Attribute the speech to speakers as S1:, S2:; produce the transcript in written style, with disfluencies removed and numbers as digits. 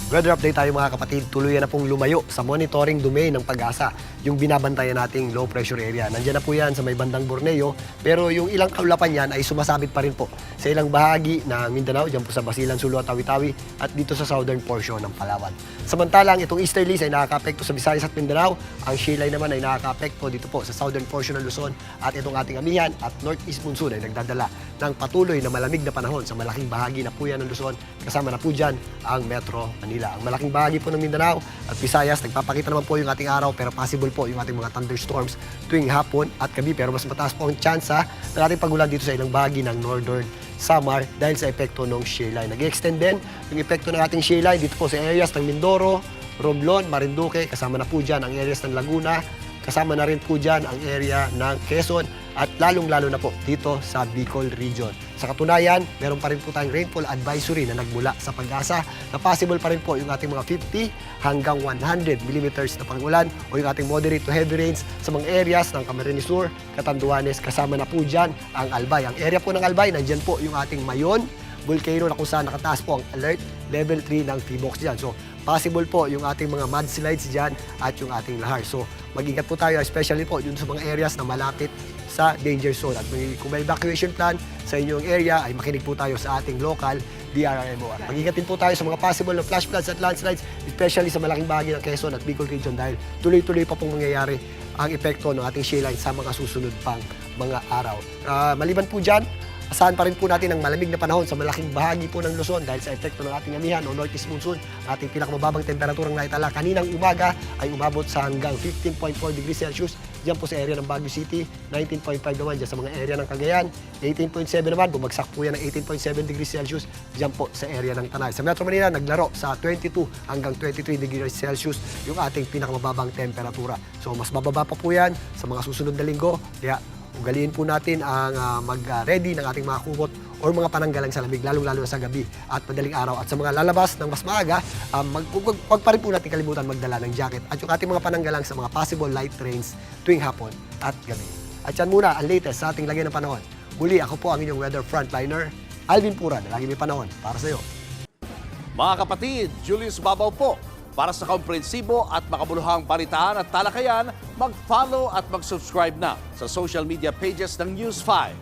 S1: Weather update tayo mga kapatid, tuluyan na pong lumayo sa monitoring domain ng Pag-asa, yung binabantayan nating low pressure area. Nandiyan na po yan sa may bandang Borneo, pero yung ilang kaulapan yan ay sumasabit pa rin po sa ilang bahagi ng Mindanao, dyan po sa Basilan, Sulu at Tawi-Tawi, at dito sa southern portion ng Palawan. Samantalang itong easterlies ay nakaka-apekto sa Visayas at Mindanao, ang shear line naman ay nakaka-apekto dito po sa southern portion ng Luzon, at itong ating amihan at northeast monsoon ay nagdadala ng patuloy na malamig na panahon sa malaking bahagi na po yan ng Luzon, kasama na po dyan ang Metro Manila. Ang malaking bahagi po ng Mindanao at Visayas, nagpapakita naman po yung ating araw, pero possible po yung ating mga thunderstorms tuwing hapon at gabi. Pero mas mataas po ang tsansa na ating pagulan dito sa ilang bahagi ng Northern Samar dahil sa epekto ng shear line. Nag-extend din yung epekto ng ating shear line dito po sa areas ng Mindoro, Romblon, Marinduque, kasama na po dyan ang areas ng Laguna, kasama na rin po dyan ang area ng Quezon at lalong-lalo na po dito sa Bicol region. Sa katunayan, meron pa rin po tayong rainfall advisory na nagmula sa Pag-asa na possible pa rin po yung ating mga 50 hanggang 100 millimeters na pangulan o yung ating moderate to heavy rains sa mga areas ng Camarines Sur, Catanduanes, kasama na po dyan ang Albay. Ang area po ng Albay, nandyan po yung ating Mayon volcano na kung saan nakataas po ang alert level 3 ng PHIVOLCS dyan. So, possible po yung ating mga mudslides dyan at yung ating lahar. So, mag-ingat po tayo, especially po yun sa mga areas na malapit sa danger zone. At kung may evacuation plan sa inyong area, ay makinig po tayo sa ating local DRRMO. At mag-ingat din po tayo sa mga possible na flash floods at landslides, especially sa malaking bahagi ng Quezon at Bicol region dahil tuloy-tuloy pa pong mangyayari ang epekto ng ating shear line sa mga susunod pang mga araw. Maliban po dyan, asahan pa rin po natin ang malamig na panahon sa malaking bahagi po ng Luzon dahil sa epekto ng ating amihan o northeast monsoon. Ating pinakamababang temperaturang naitala kaninang umaga ay umabot sa hanggang 15.4 degrees Celsius diyan po sa area ng Baguio City, 19.5 naman diyan sa mga area ng Cagayan, 18.7 naman, bumagsak po yan ng 18.7 degrees Celsius diyan po sa area ng Tanay. Sa Metro Manila, naglaro sa 22 hanggang 23 degrees Celsius yung ating pinakamababang temperatura. So mas bababa pa po yan sa mga susunod na linggo, kaya ugaliin po natin ang mag-ready ng ating mga kumot or mga pananggalang sa lamig, lalong-lalo na sa gabi at madaling araw. At sa mga lalabas ng mas maaga, huwag pa rin po natin kalimutan magdala ng jacket at yung ating mga pananggalang sa mga possible light rains tuwing hapon at gabi. At yan muna ang latest sa ating lagay ng panahon. Muli, ako po ang inyong weather frontliner, Alvin Pura, na lagi may panahon para sa iyo.
S2: Mga kapatid, Julius Babaw po. Para sa komprehensibo at makabuluhang balitaan at talakayan, mag-follow at mag-subscribe na sa social media pages ng News 5.